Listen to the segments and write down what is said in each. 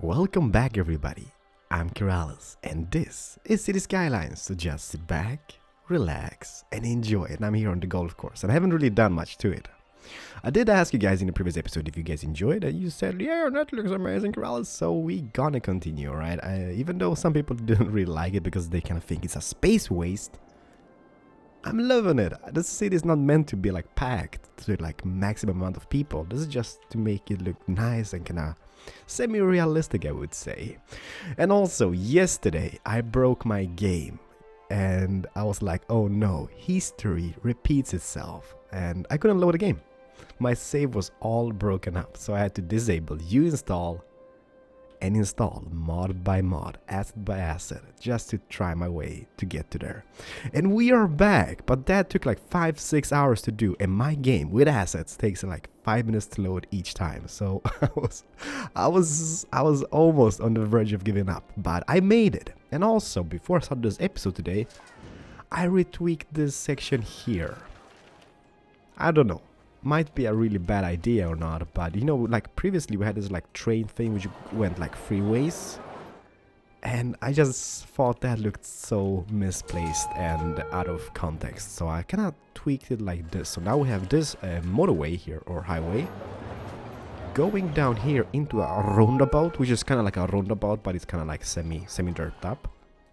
Welcome back, everybody. I'm Kiralis, and this is City Skylines. So just sit back, relax, and enjoy it. And I'm here on the golf course, and I haven't really done much to it. I did ask you guys in the previous episode if you guys enjoyed it. You said, yeah, that looks amazing, Kiralis. So we gonna continue, alright? Even though some people didn't really like it because they kind of think it's a space waste, I'm loving it. This city is not meant to be like packed to like maximum amount of people. This is just to make it look nice and kind of semi-realistic, I would say. And also, yesterday I broke my game and I was like, oh no, history repeats itself, and I couldn't load the game. My save was all broken up, so I had to disable uinstall and install mod by mod, asset by asset, just to try my way to get to there. And we are back, but that took like 5-6 hours to do, and my game with assets takes like 5 minutes to load each time. So I was almost on the verge of giving up, but I made it. And also, before I start this episode today, I retweaked this section here. I don't know, might be a really bad idea or not, but you know, like previously we had this like train thing which went like freeways, and I just thought that looked so misplaced and out of context, so I kind of tweaked it like this. So now we have this motorway here, or highway, going down here into a roundabout, which is kind of like a roundabout, but it's kind of like semi dirt up,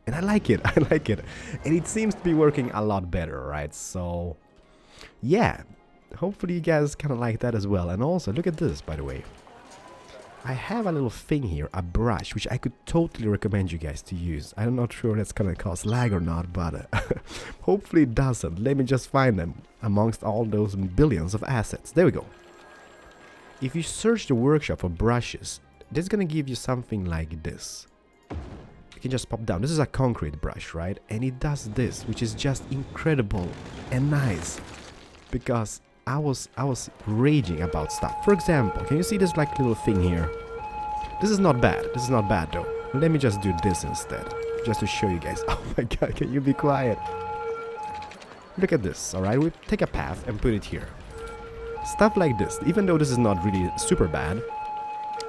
and I like it. I like it, and it seems to be working a lot better, right? So yeah, hopefully you guys kind of like that as well. And also, look at this, by the way. I have a little thing here, a brush, which I could totally recommend you guys to use. I'm not sure that's gonna cause lag or not, but hopefully it doesn't. Let me just find them amongst all those billions of assets. There we go. If you search the workshop for brushes, this is gonna give you something like this. You can just pop down. This is a concrete brush, right? And it does this, which is just incredible and nice, because I was raging about stuff. For example, can you see this like little thing here? This is not bad. This is not bad though. Let me just do this instead, just to show you guys. Oh my god, can you be quiet? Look at this, alright? We take a path and put it here. Stuff like this, even though this is not really super bad,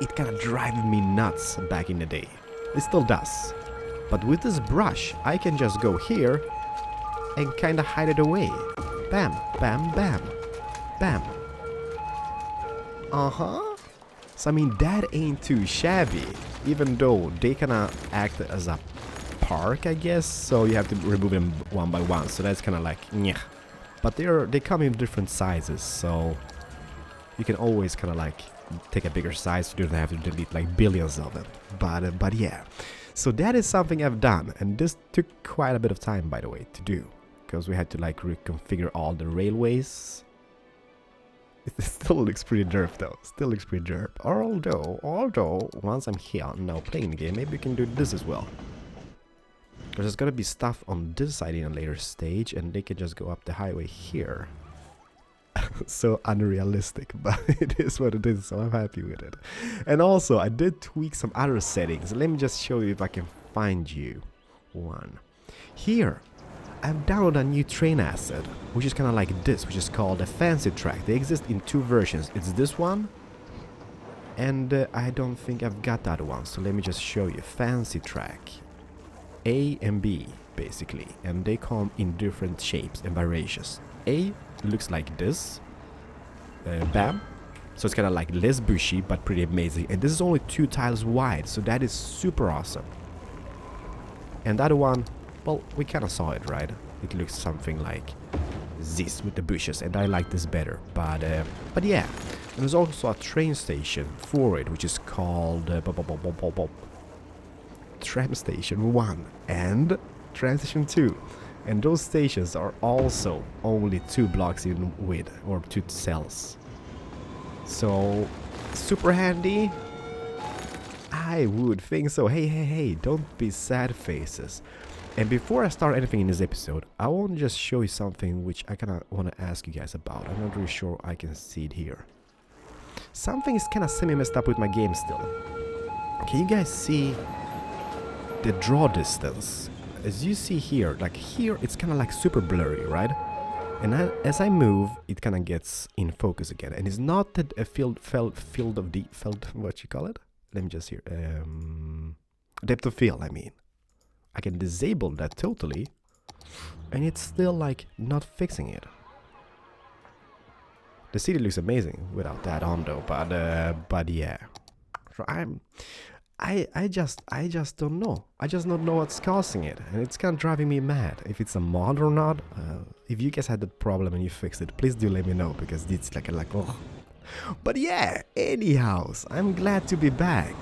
it kind of drives me nuts back in the day. It still does. But with this brush, I can just go here and kind of hide it away. Bam, bam, bam. Bam. So I mean, that ain't too shabby, even though they kinda act as a park, I guess, so you have to remove them one by one, so that's kinda like nyeh. But they come in different sizes, so you can always kinda like take a bigger size, so you don't have to delete like billions of them. But yeah, so that is something I've done, and this took quite a bit of time, by the way, to do, because we had to like reconfigure all the railways. It still looks pretty derp though, still looks pretty derp. Although, once I'm here now playing the game, maybe we can do this as well. Because there's gonna be stuff on this side in a later stage, and they can just go up the highway here. So unrealistic, but it is what it is, so I'm happy with it. And also, I did tweak some other settings. Let me just show you if I can find you one. Here, I've downloaded a new train asset, which is kind of like this, which is called a fancy track. They exist in 2 versions. It's this one, and I don't think I've got that one. So let me just show you. Fancy track, A and B, basically, and they come in different shapes and variations. A looks like this, bam. So it's kind of like less bushy, but pretty amazing. And this is only 2 tiles wide, so that is super awesome. And the other one, well, we kind of saw it, right? It looks something like this with the bushes, and I like this better. But yeah, and there's also a train station for it, which is called Tram Station 1 and Tram Station 2. And those stations are also only 2 blocks in width, or 2 cells. So, super handy? I would think so. Hey, don't be sad faces. And before I start anything in this episode, I want to just show you something which I kind of want to ask you guys about. I'm not really sure I can see it here. Something is kind of semi-messed up with my game still. Can you guys see the draw distance? As you see here, like here, it's kind of like super blurry, right? And as I move, it kind of gets in focus again. And it's not that a field of what you call it? let me just hear. Depth of field, I mean. I can disable that totally, and it's still like not fixing it. The city looks amazing without that on though, but yeah. So I just don't know. I just don't know what's causing it, and it's kind of driving me mad. If it's a mod or not. If you guys had that problem and you fixed it, please do let me know, because it's like oh. But yeah, anyhow, I'm glad to be back.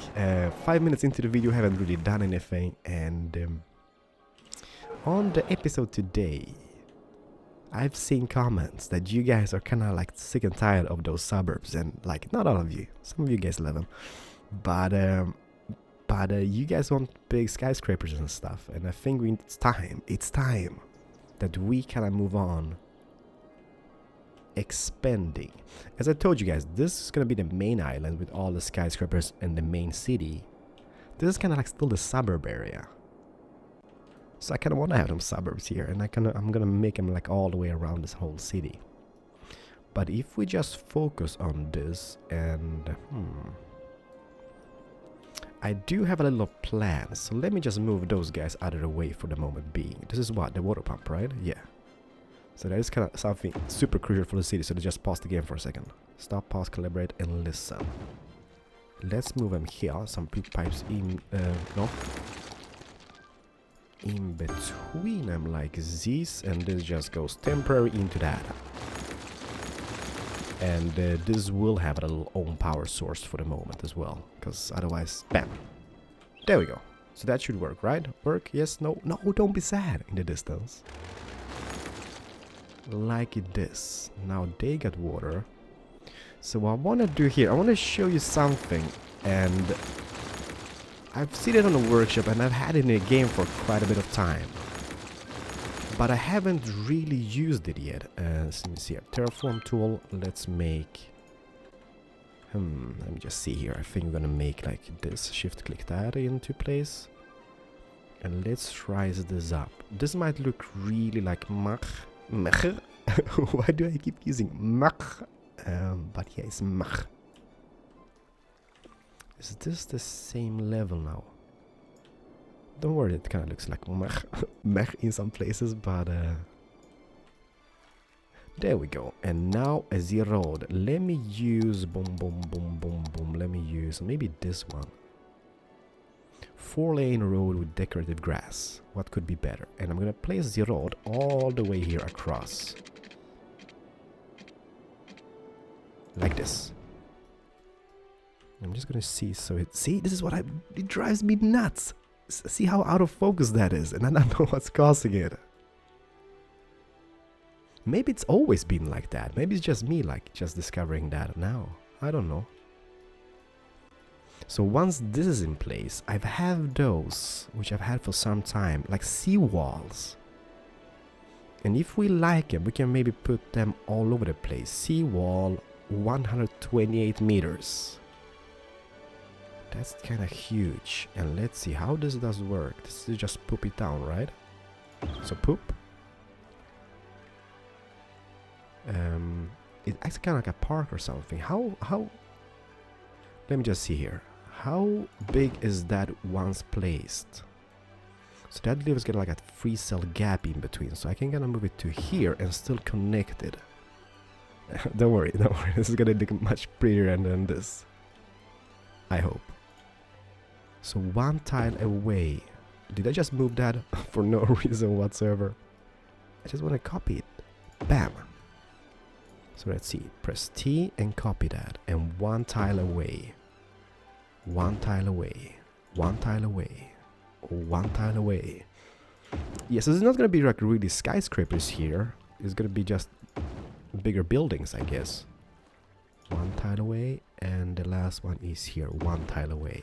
5 minutes into the video, haven't really done anything, and on the episode today, I've seen comments that you guys are kind of like sick and tired of those suburbs, and like not all of you, some of you guys love them, but you guys want big skyscrapers and stuff, and I think it's time that we kind of move on expanding. As I told you guys, this is gonna be the main island with all the skyscrapers and the main city. This is kind of like still the suburb area, so I kind of want to have them suburbs here, and I'm gonna make them like all the way around this whole city. But if we just focus on this, and I do have a little plan, so let me just move those guys out of the way for the moment being. This is what, the water pump, right? Yeah. So that is kind of something super crucial for the city, so just pause the game for a second. Stop, pause, collaborate, and listen. Let's move them here, some pipes in, no. In between them like this, and this just goes temporary into that. And this will have a little own power source for the moment as well, because otherwise, bam. There we go. So that should work, right? Work? Yes? No? No, don't be sad in the distance. Like this. Now they got water. So what I want to do here, I want to show you something, and I've seen it on the workshop and I've had it in a game for quite a bit of time, but I haven't really used it yet. Let me see, a terraform tool. Let's make let me just see here. I think we're gonna make like this, shift click that into place, and let's rise this up. This might look really like mach. Why do I keep using mach? But yeah, it's mach. Is this the same level now? Don't worry, it kind of looks like mech in some places, but there we go. And now as the road, let me use boom. Let me use maybe this one. 4-lane road with decorative grass. What could be better? And I'm gonna place the road all the way here across, like this. I'm just gonna see, so see, this is what it drives me nuts. See how out of focus that is, and I don't know what's causing it. Maybe it's always been like that. Maybe it's just me, like, just discovering that now. I don't know. So once this is in place, I've had those, which I've had for some time, like seawalls. And if we like them, we can maybe put them all over the place. Seawall, 128 meters. That's kind of huge. And let's see how this does work. This is just poop it down, right? So poop. It acts kind of like a park or something. How? Let me just see here. How big is that once placed? So that leaves get like a 3-cell gap in between. So I can gonna move it to here and still connect it. Don't worry. This is gonna look much prettier than this. I hope. So one tile away. Did I just move that for no reason whatsoever? I just want to copy it. Bam. So let's see. Press T and copy that. And one tile away. One tile away. One tile away. One tile away. Yes, so it's not going to be like really skyscrapers here. It's going to be just bigger buildings, I guess. One tile away. And the last one is here. One tile away.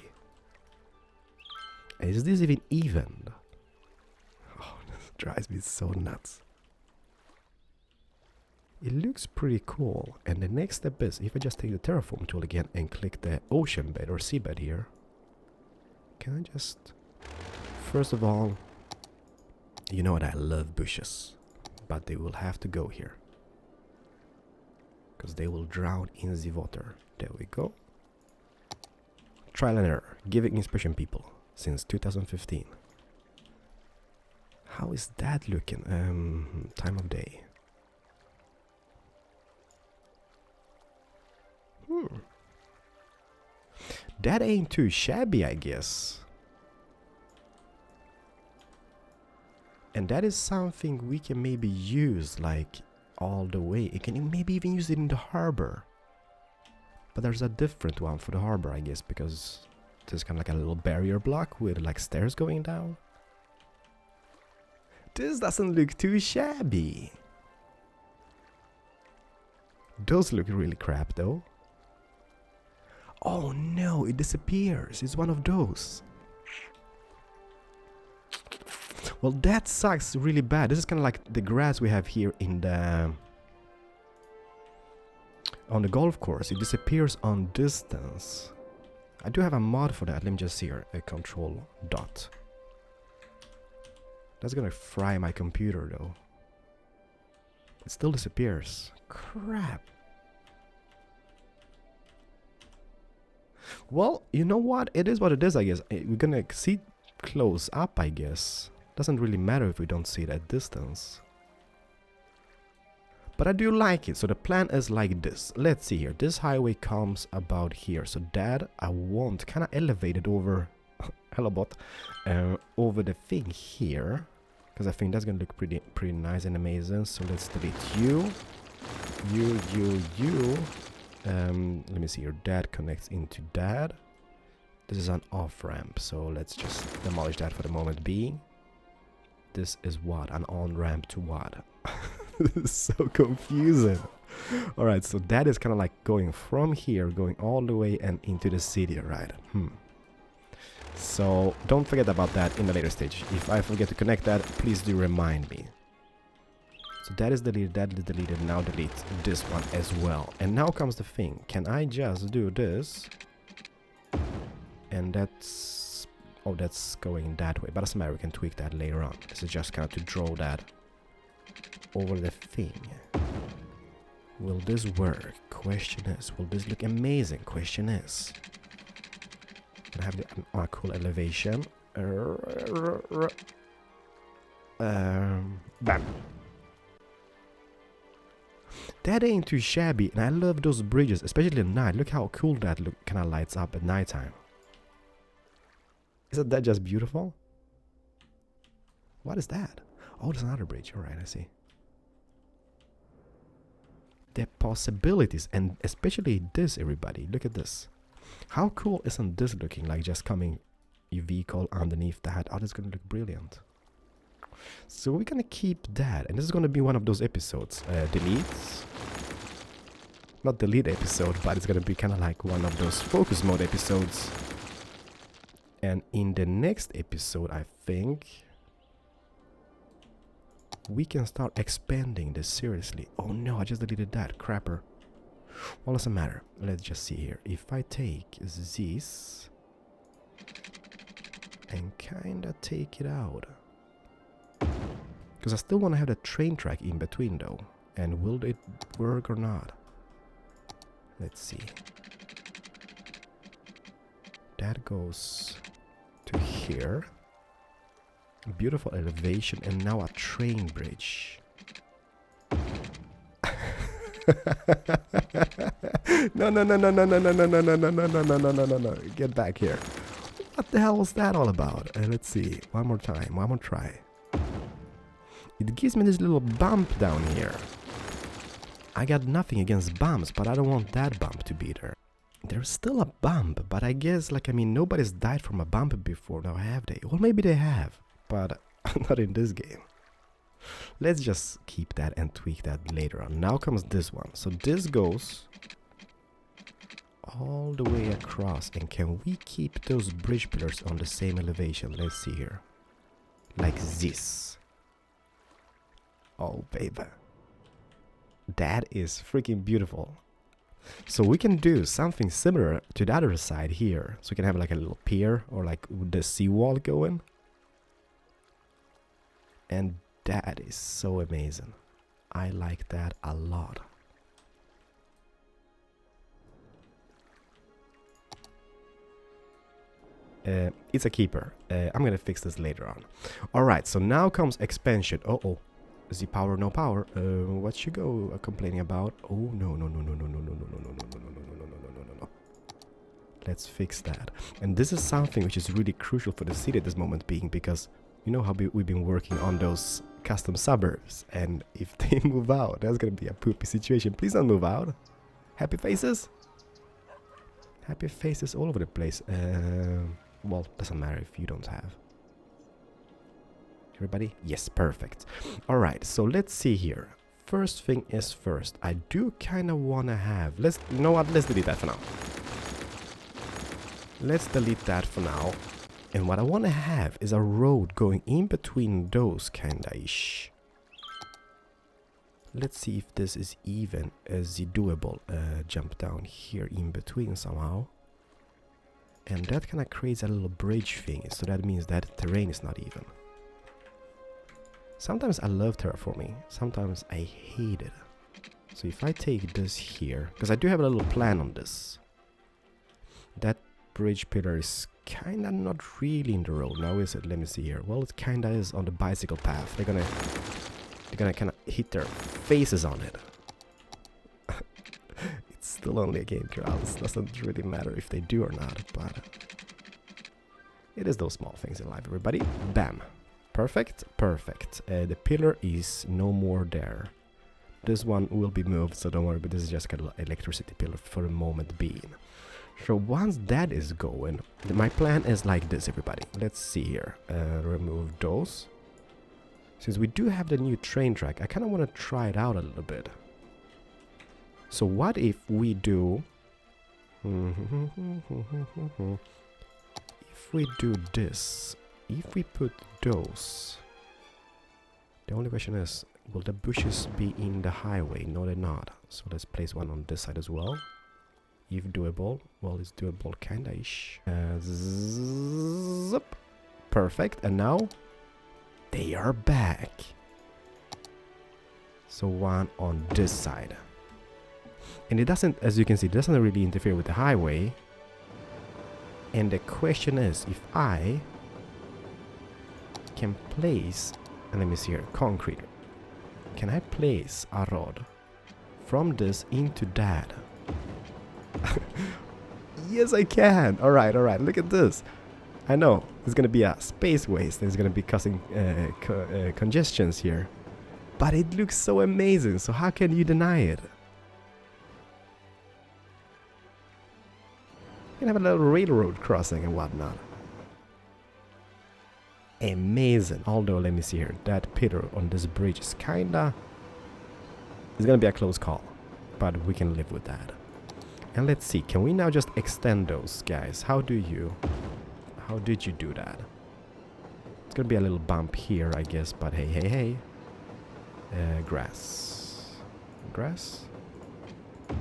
Is this even? Oh, this drives me so nuts. It looks pretty cool. And the next step is, if I just take the terraform tool again and click the ocean bed or seabed here, can I just... First of all, you know what, I love bushes, but they will have to go here, because they will drown in the water. There we go. Trial and error, giving inspiration people since 2015. How is that looking? Time of day. That ain't too shabby, I guess. And that is something we can maybe use like all the way. You can maybe even use it in the harbor. But there's a different one for the harbor, I guess, because there's kind of like a little barrier block with like stairs going down. This doesn't look too shabby. Those look really crap though. Oh no, it disappears. It's one of those. Well, that sucks really bad. This is kind of like the grass we have here in the on the golf course. It disappears on distance. I do have a mod for that. Let me just see here. A control dot. That's gonna fry my computer though. It still disappears. Crap. Well, you know what? It is what it is, I guess. We're gonna see close up, I guess. Doesn't really matter if we don't see it at distance. But I do like it. So the plan is like this. Let's see here. This highway comes about here. So that I want kind of elevated over hello bot, over the thing here, because I think that's gonna look pretty nice and amazing. So let's delete you. Let me see here. That connects into that. This is an off ramp, so let's just demolish that for the moment being. This is what? An on ramp to what? This is so confusing. Alright, so that is kind of like going from here, going all the way and into the city, right? So don't forget about that in the later stage. If I forget to connect that, please do remind me. So that is deleted, that is deleted, now delete this one as well. And now comes the thing. Can I just do this? And that's... oh, that's going that way. But doesn't matter, we can tweak that later on. This is just kind of to draw that over the thing. Will this work? Question is. Will this look amazing? Question is. Can I have the cool elevation? Bam. That ain't too shabby, and I love those bridges, especially at night. Look how cool that kind of lights up at nighttime. Isn't that just beautiful? What is that? Oh, there's another bridge. Alright, I see. The possibilities, and especially this, everybody. Look at this. How cool isn't this looking like, just coming your vehicle underneath that? Oh, that's gonna look brilliant. So we're gonna keep that, and this is gonna be one of those episodes. Delete. Not delete episode, but it's gonna be kind of like one of those focus mode episodes. And in the next episode, I think we can start expanding this seriously. Oh no, I just deleted that. Crapper. Well, doesn't matter. Let's just see here. If I take this and kinda take it out. Because I still want to have the train track in between though. And will it work or not? Let's see. That goes to here. Beautiful elevation, and now a train bridge. No. Get back here. What the hell was that all about? Let's see. One more time. One more try. It gives me this little bump down here. I got nothing against bumps, but I don't want that bump to be there. There's still a bump, but I guess, like, I mean, nobody's died from a bump before now, have they? Well, maybe they have, but not in this game. Let's just keep that and tweak that later on. Now comes this one. So this goes all the way across. And can we keep those bridge pillars on the same elevation? Let's see here. Like this. Oh, baby. That is freaking beautiful. So we can do something similar to the other side here. So we can have like a little pier or like the seawall going. And that is so amazing. I like that a lot. It's a keeper. I'm gonna fix this later on. Alright, so now comes expansion. Uh-oh. The power, no power. What you go complaining about? Oh, no, no, no, no, no, no, no, no, no, no, no, no, no, no, no, no, no, no. Let's fix that. And this is something which is really crucial for the city at this moment being, because you know how we've been working on those custom suburbs, and if they move out, that's gonna be a poopy situation. Please don't move out. Happy faces? Happy faces all over the place. Well, doesn't matter if you don't have. Everybody? Yes, perfect. Alright, so let's see here. First thing is first. I do kind of want to have... you know what? Let's delete that for now. Let's delete that for now. And what I want to have is a road going in between those kinda-ish. Let's see if this is even as doable. Jump down here in between somehow. And that kind of creates a little bridge thing. So that means that terrain is not even. Sometimes I love terraforming, sometimes I hate it. So if I take this here, because I do have a little plan on this. That bridge pillar is kinda not really in the road now, is it? Let me see here. Well, it kinda is on the bicycle path. They're gonna kinda hit their faces on it. It's still only a game, Keralis. Doesn't really matter if they do or not, but it is those small things in life, everybody. Bam. Perfect, perfect. The pillar is no more there. This one will be moved, so don't worry, but this is just an electricity pillar for the moment being. So once that is going, my plan is like this, everybody. Let's see here. Remove those. Since we do have the new train track, I kind of want to try it out a little bit. So what if we do... if we do this... If we put those, the only question is, will the bushes be in the highway? No, they're not. So let's place one on this side as well. If doable, well, it's doable kinda-ish. Zip. Perfect. And now they are back. So one on this side. And it doesn't, as you can see, it doesn't really interfere with the highway. And the question is, if I can place, and let me see here, concrete. Can I place a rod from this into that? Yes, I can. All right. Look at this. I know there's gonna be a space waste. There's gonna be causing congestions here, but it looks so amazing. So how can you deny it? You can have a little railroad crossing and whatnot. Amazing. Although, let me see here, that pillar on this bridge is kinda... It's gonna be a close call, but we can live with that. And let's see, can we now just extend those guys? How did you do that? It's gonna be a little bump here, I guess, but hey. Grass.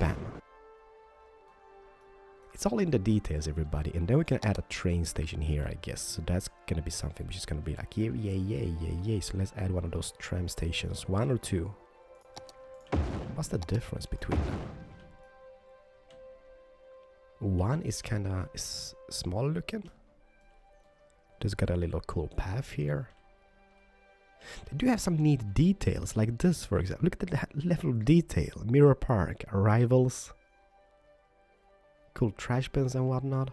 Bam. It's all in the details, everybody. And then we can add a train station here, I guess. So that's gonna be something which is gonna be like, yay. So let's add one of those tram stations. 1 or 2. What's the difference between them? One is kinda small looking. Just got a little cool path here. They do have some neat details, like this, for example. Look at the level of detail. Mirror Park, arrivals. Cool trash bins and whatnot.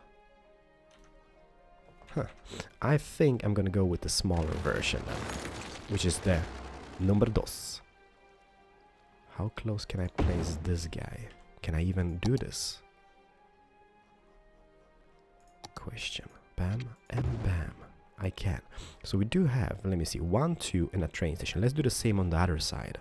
Huh. I think I'm gonna go with the smaller version then, which is the number dos. How close can I place this guy? Can I even do this? Question. Bam and bam. I can. So we do have, let me see, 1, 2 and a train station. Let's do the same on the other side.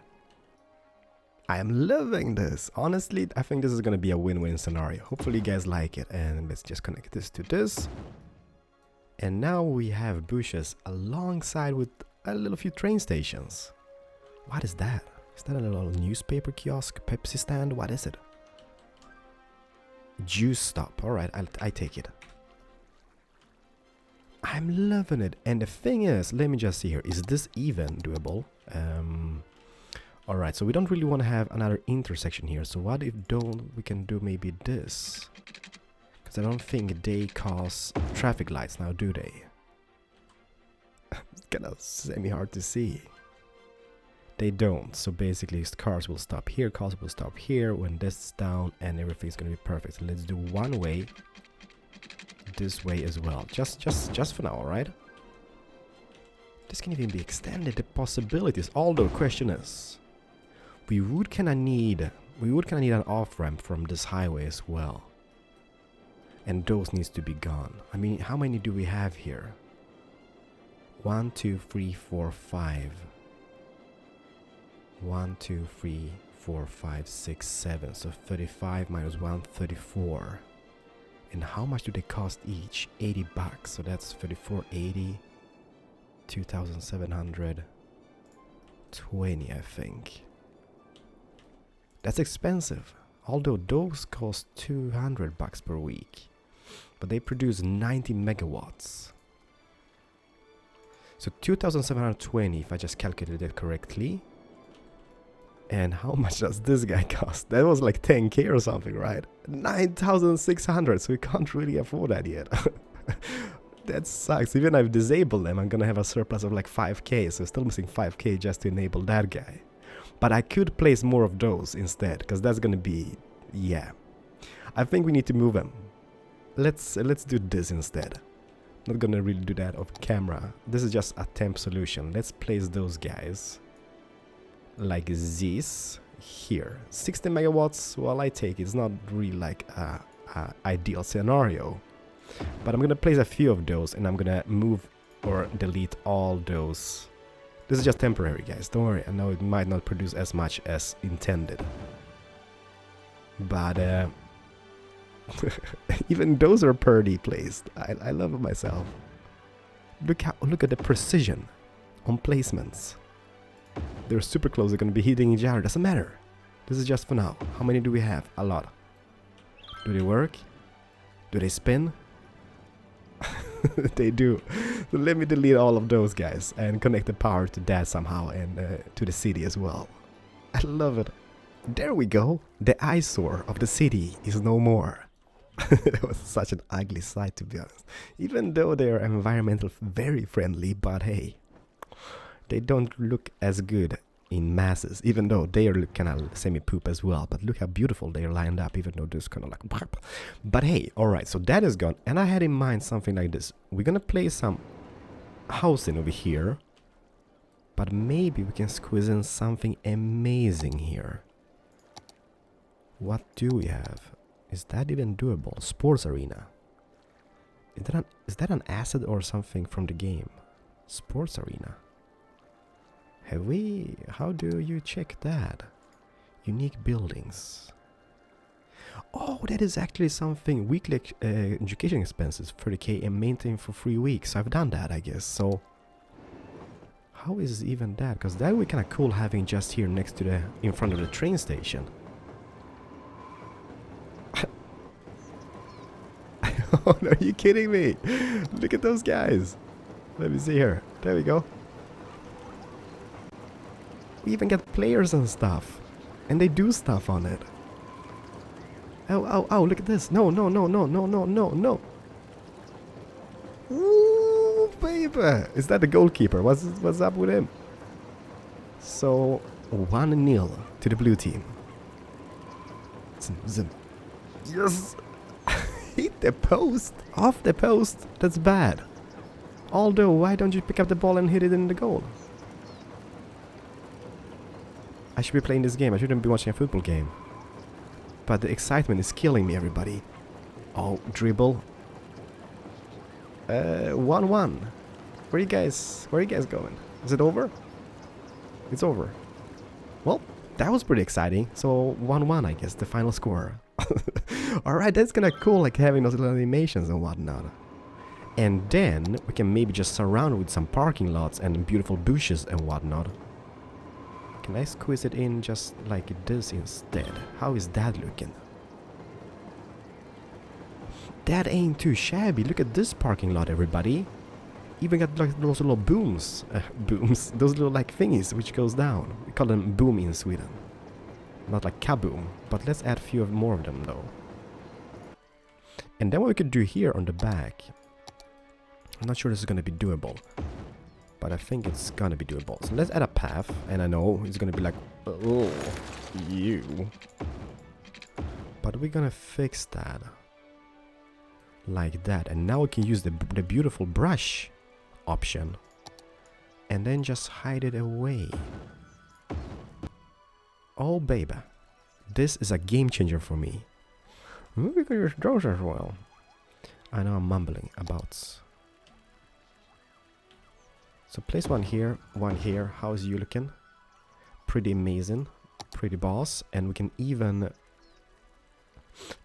I am loving this. Honestly, I think this is going to be a win-win scenario. Hopefully you guys like it. And let's just connect this to this. And now we have bushes alongside with a little few train stations. What is that? Is that a little newspaper kiosk, Pepsi stand? What is it? Juice stop. Alright, I take it. I'm loving it. And the thing is, let me just see here. Is this even doable? Alright, so we don't really want to have another intersection here. So what if we can do maybe this? Because I don't think they cause traffic lights now, do they? It's kind of semi-hard to see. They don't, so basically cars will stop here, cars will stop here when this is down, and everything's gonna be perfect. So let's do one way, this way as well, just for now, alright? This can even be extended, the possibilities, although question is, we would kinda need an off-ramp from this highway as well. And those needs to be gone. I mean, how many do we have here? 1, 2, 3, 4, 5. 1, 2, 3, 4, 5, 6, 7. So 35 minus 1, 34. And how much do they cost each? 80 bucks. So that's 34, 80, 2,720, I think. That's expensive. Although those cost 200 bucks per week. But they produce 90 megawatts. So 2,720 if I just calculated it correctly. And how much does this guy cost? That was like 10k or something, right? 9,600, so we can't really afford that yet. That sucks. Even if I've disabled them, I'm gonna have a surplus of like 5k, so still missing 5k just to enable that guy. But I could place more of those instead, because that's gonna be, yeah. I think we need to move them. Let's do this instead. Not gonna really do that off camera. This is just a temp solution. Let's place those guys like this here. 60 megawatts, well, I take it. It's not really like a ideal scenario, but I'm gonna place a few of those, and I'm gonna move or delete all those. This is just temporary, guys, don't worry. I know it might not produce as much as intended, but even those are pretty placed. I love it myself. Look at the precision on placements. They're super close. They're gonna be hitting each other. Doesn't matter. This is just for now. How many do we have? A lot. Do they work? Do they spin? They do. So let me delete all of those guys and connect the power to that somehow, and to the city as well. I love it. There we go. The eyesore of the city is no more. It was such an ugly sight, to be honest. Even though they are environmental very friendly, but hey, they don't look as good in masses, even though they are kind of semi-poop as well. But look how beautiful they are lined up, even though there's kind of like... But hey, alright, so that is gone. And I had in mind something like this. We're gonna place some housing over here, but maybe we can squeeze in something amazing here. What do we have? Is that even doable? Sports arena. Is that an asset or something from the game? Sports arena. Have we... How do you check that? Unique buildings. Oh, that is actually something. Weekly education expenses, 30k, and maintain for 3 weeks. I've done that, I guess. So how is even that? Because that would be kind of cool having just here next to the... in front of the train station. Oh, no, are you kidding me? Look at those guys. Let me see here. There we go. We even get players and stuff. And they do stuff on it. Oh, oh, oh, look at this. No, no, no, no, no, no, no, no. Ooh, baby. Is that the goalkeeper? What's up with him? So, 1-0 to the blue team. Zim, zim. Yes! Hit the post! Off the post! That's bad. Although, why don't you pick up the ball and hit it in the goal? I should be playing this game. I shouldn't be watching a football game. But the excitement is killing me, everybody. Oh, dribble. 1-1. Where are you guys going? Is it over? It's over. Well, that was pretty exciting. So 1-1, I guess, the final score. Alright, that's kinda cool, like having those little animations and whatnot. And then we can maybe just surround it with some parking lots and beautiful bushes and whatnot. Can I squeeze it in just like this instead? How is that looking? That ain't too shabby. Look at this parking lot, everybody. Even got like those little booms. Booms. Those little like thingies which goes down. We call them boom in Sweden. Not like kaboom. But let's add a few more of them though. And then what we could do here on the back, I'm not sure this is going to be doable, but I think it's going to be doable. So let's add a path, and I know it's going to be like, oh, you. But we're going to fix that like that. And now we can use the beautiful brush option and then just hide it away. Oh, baby. This is a game changer for me. We can use those as well. I know I'm mumbling about. So place one here, one here. How's you looking? Pretty amazing. Pretty boss. And we can even...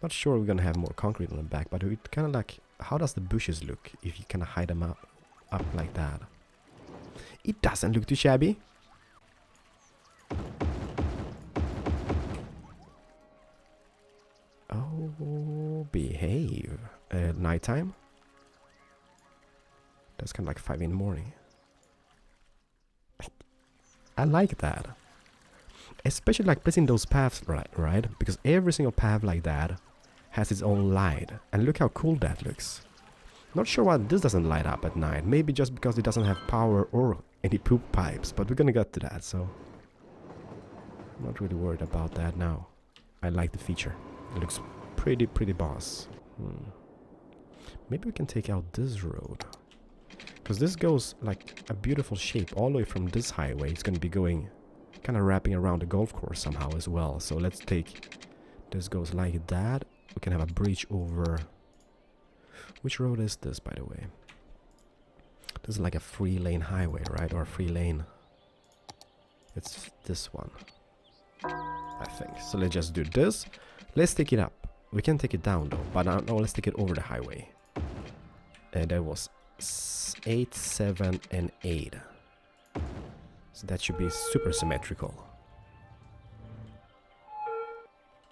Not sure we're gonna have more concrete on the back, but we kind of like... How does the bushes look if you kind of hide them up like that? It doesn't look too shabby. Oh, behave. Nighttime? That's kind of like 5 in the morning. I like that. Especially like placing those paths right? Because every single path like that has its own light. And look how cool that looks. Not sure why this doesn't light up at night. Maybe just because it doesn't have power or any poop pipes. But we're gonna get to that, so... I'm not really worried about that now. I like the feature. It looks pretty boss. Maybe we can take out this road. Because this goes like a beautiful shape all the way from this highway. It's going to be going kind of wrapping around the golf course somehow as well. So let's take... This goes like that. We can have a bridge over... Which road is this, by the way? This is like a 3-lane highway, right? Or a 3-lane... It's this one, I think. So let's just do this. Let's take it up. We can take it down though, but no, let's take it over the highway. And that was 8, 7, and 8. So that should be super symmetrical.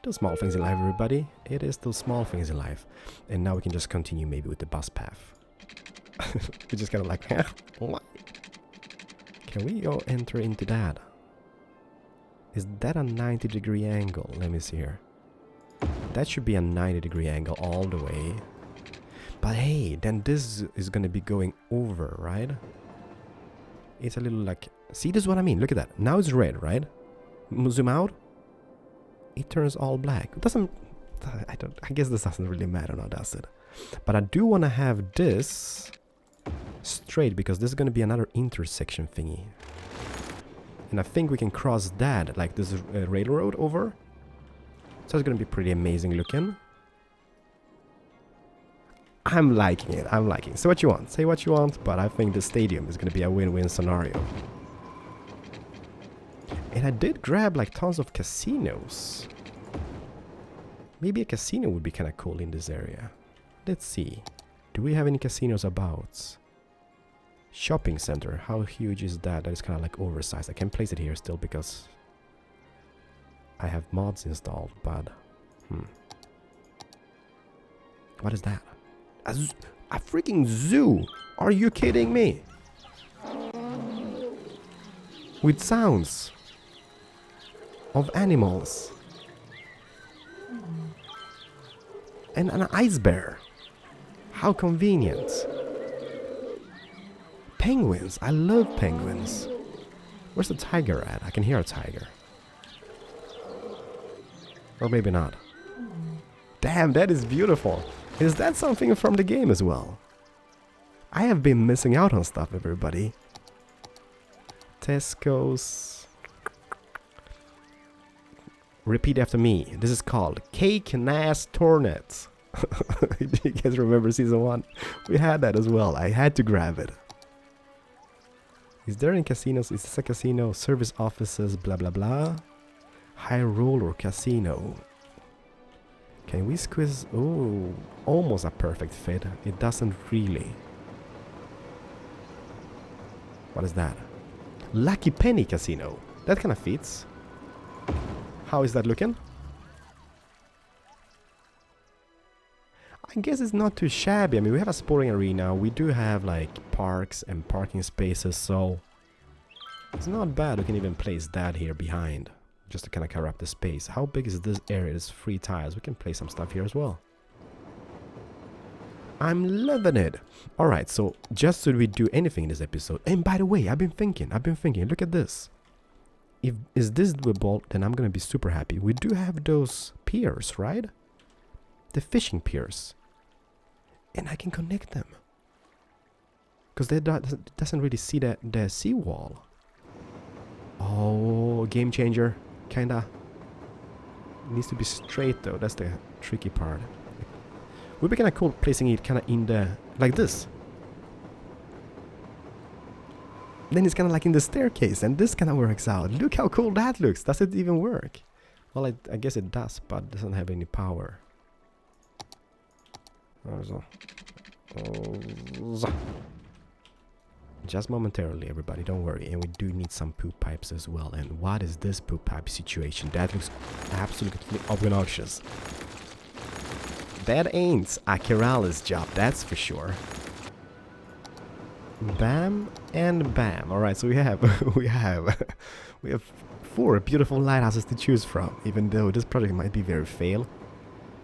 Those small things in life, everybody. It is those small things in life. And now we can just continue maybe with the bus path. We're just kind of like, what? Can we go enter into that? Is that a 90-degree angle? Let me see here. That should be a 90-degree angle all the way. But hey, then this is going to be going over, right? It's a little like... See, this is what I mean. Look at that. Now it's red, right? Zoom out. It turns all black. It doesn't... I guess this doesn't really matter now, does it? But I do want to have this straight because this is going to be another intersection thingy. And I think we can cross that, like this railroad over. So it's going to be pretty amazing looking. I'm liking it. I'm liking it. Say what you want. Say what you want, but I think the stadium is going to be a win-win scenario. And I did grab like tons of casinos. Maybe a casino would be kind of cool in this area. Let's see. Do we have any casinos about? Shopping center. How huge is that? That is kind of like oversized. I can place it here still because I have mods installed, but... What is that? A freaking zoo! Are you kidding me? With sounds of animals. And an ice bear. How convenient. Penguins. I love penguins. Where's the tiger at? I can hear a tiger. Or maybe not. Damn, that is beautiful. Is that something from the game as well? I have been missing out on stuff, everybody. Tesco's. Repeat after me. This is called Cake Nass Tornet. You guys remember season 1? We had that as well. I had to grab it. Is there any casinos? Is this a casino? Service offices, blah blah blah. High roller casino. Can we squeeze? Oh, almost a perfect fit. It doesn't really. What is that? Lucky Penny Casino. That kind of fits. How is that looking? I guess it's not too shabby. I mean, we have a sporting arena. We do have like parks and parking spaces, so it's not bad. We can even place that here behind, just to kind of cover up the space. How big is this area? It's 3 tiles. We can place some stuff here as well. I'm loving it. Alright, so just so we do anything in this episode. And by the way, I've been thinking, look at this. Is this doable, then I'm gonna be super happy. We do have those piers, right? The fishing piers. And I can connect them. Because they doesn't really see the seawall. Oh, game changer. Kinda. It needs to be straight though, that's the tricky part. Would be kinda cool placing it kinda in the... like this. Then it's kinda like in the staircase, and this kinda works out. Look how cool that looks. Does it even work? Well, I guess it does, but it doesn't have any power. Just momentarily, everybody, don't worry. And we do need some poop pipes as well. And what is this poop pipe situation? That looks absolutely obnoxious. That ain't a Keralis job, that's for sure. Bam and bam. Alright, so we have we have 4 beautiful lighthouses to choose from, even though this project might be very fail.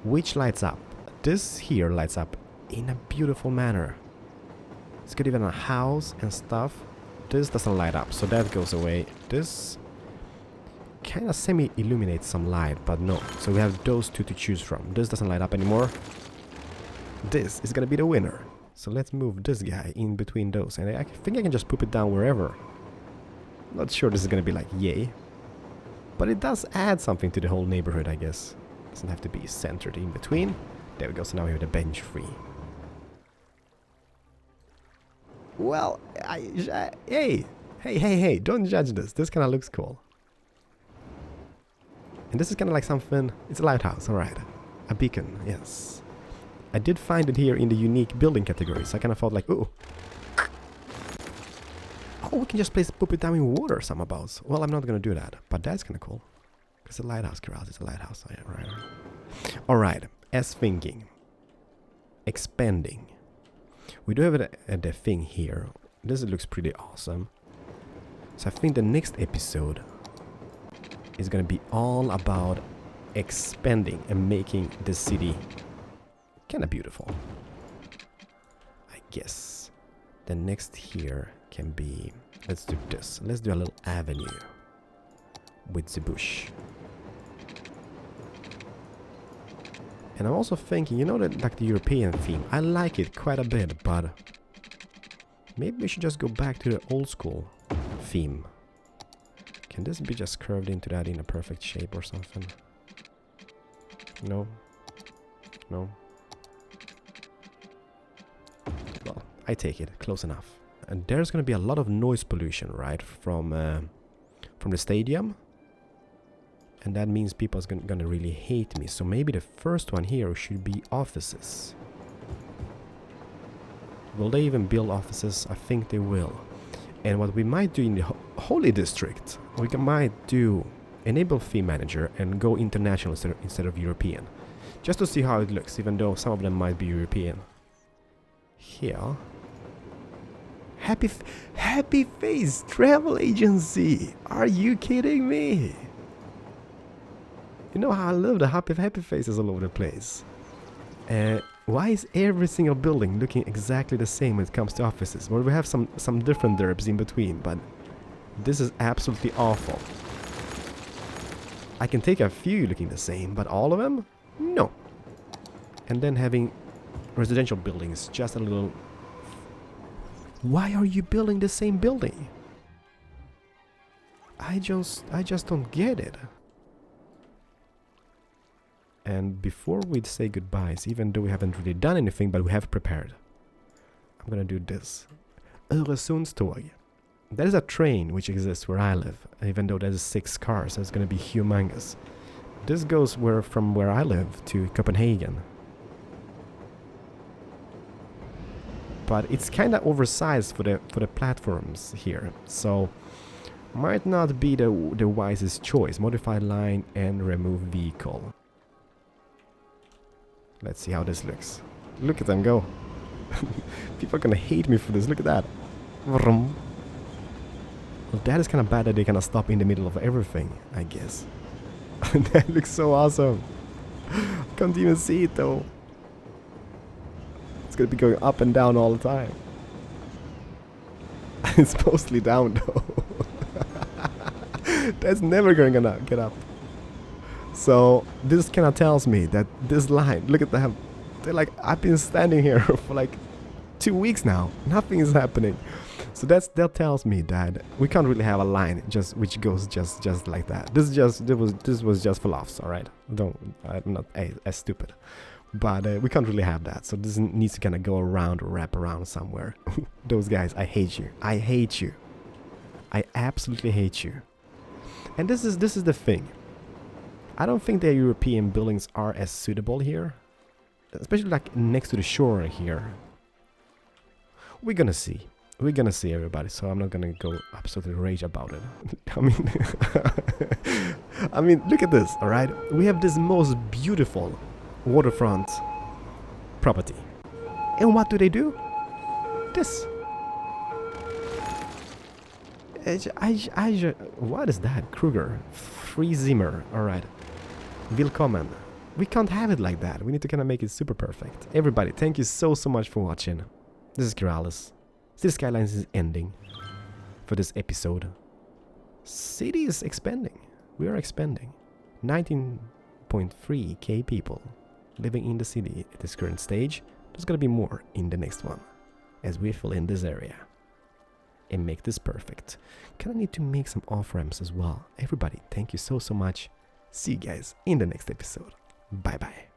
Which lights up? This here lights up in a beautiful manner. It's got even a house and stuff. This doesn't light up, so that goes away. This kind of semi-illuminates some light, but no. So we have those 2 to choose from. This doesn't light up anymore. This is gonna be the winner. So let's move this guy in between those. And I think I can just poop it down wherever. Not sure this is gonna be like yay. But it does add something to the whole neighborhood, I guess. Doesn't have to be centered in between. There we go, so now we have the bench free. Well, hey, don't judge this. This kind of looks cool. And this is kind of like something, it's a lighthouse, alright. A beacon, yes. I did find it here in the unique building category, so I kind of thought like, ooh. Oh, we can just put it down in water somehow. Well, I'm not going to do that, but that's kind of cool. It's a lighthouse, Keralis, it's a lighthouse. Oh, yeah, right. Alright, as thinking. Expanding. We do have the thing here. This looks pretty awesome. So I think the next episode is gonna be all about expanding and making the city kinda beautiful. I guess the next here can be, let's do this. Let's do a little avenue with the bush. And I'm also thinking, you know, that like the European theme, I like it quite a bit, but maybe we should just go back to the old school theme. Can this be just curved into that in a perfect shape or something? No. No. Well, I take it, close enough. And there's gonna be a lot of noise pollution, right, from the stadium. And that means people are gonna really hate me. So maybe the first one here should be offices. Will they even build offices? I think they will. And what we might do in the Holy District, we might do enable theme manager and go international instead of European. Just to see how it looks, even though some of them might be European. Here. Happy Face Travel Agency! Are you kidding me? You know how I love the happy faces all over the place. Why is every single building looking exactly the same when it comes to offices? Well, we have some different derbs in between, but this is absolutely awful. I can take a few looking the same, but all of them? No. And then having residential buildings, just a little... Why are you building the same building? I just don't get it. And before we say goodbyes, even though we haven't really done anything, but we have prepared, I'm gonna do this. Öresundståg. That is a train which exists where I live, even though there's 6 cars, so it's gonna be humongous. This goes from where I live to Copenhagen. But it's kind of oversized for the platforms here, so might not be the wisest choice. Modified line and remove vehicle. Let's see how this looks. Look at them go. People are gonna hate me for this. Look at that. Well, that is kind of bad that they kind of stop in the middle of everything, I guess. That looks so awesome. Can't even see it though. It's gonna be going up and down all the time. It's mostly down though. That's never gonna get up. So this kind of tells me that this line, look at them. They're like, I've been standing here for like 2 weeks now. Nothing is happening. So that tells me that we can't really have a line just which goes just like that. This was just for laughs, all right? I'm not as stupid, but we can't really have that. So this needs to kind of go around or wrap around somewhere. Those guys, I hate you. I hate you. I absolutely hate you. And this is the thing. I don't think the European buildings are as suitable here, especially like next to the shore here. We're gonna see. We're gonna see, everybody, so I'm not gonna go absolutely rage about it. I mean, look at this, all right? We have this most beautiful waterfront property. And what do? This. What is that? Kruger. Free Zimmer. All right. Willkommen. We can't have it like that. We need to kind of make it super perfect. Everybody, thank you so much for watching. This is Keralis. Cities Skylines is ending for this episode. City is expanding. We are expanding. 19.3k people living in the city at this current stage. There's gonna be more in the next one as we fill in this area and make this perfect. Kinda need to make some off-ramps as well. Everybody, thank you so much. See you guys in the next episode. Bye bye.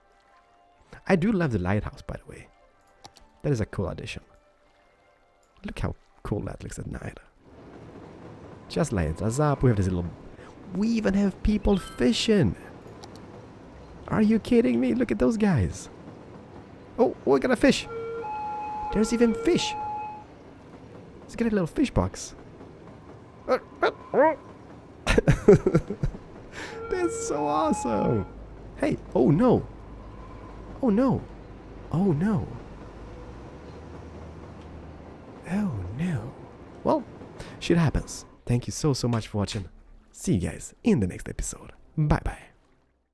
I do love the lighthouse, by the way. That is a cool addition. Look how cool that looks at night. Just lights us up. We have this little... We even have people fishing. Are you kidding me? Look at those guys. Oh, we got a fish. There's even fish. Let's get a little fish box. That's so awesome. Hey, oh no. Oh no. Oh no. Oh no. Well, shit happens. Thank you so much for watching. See you guys in the next episode. Bye bye.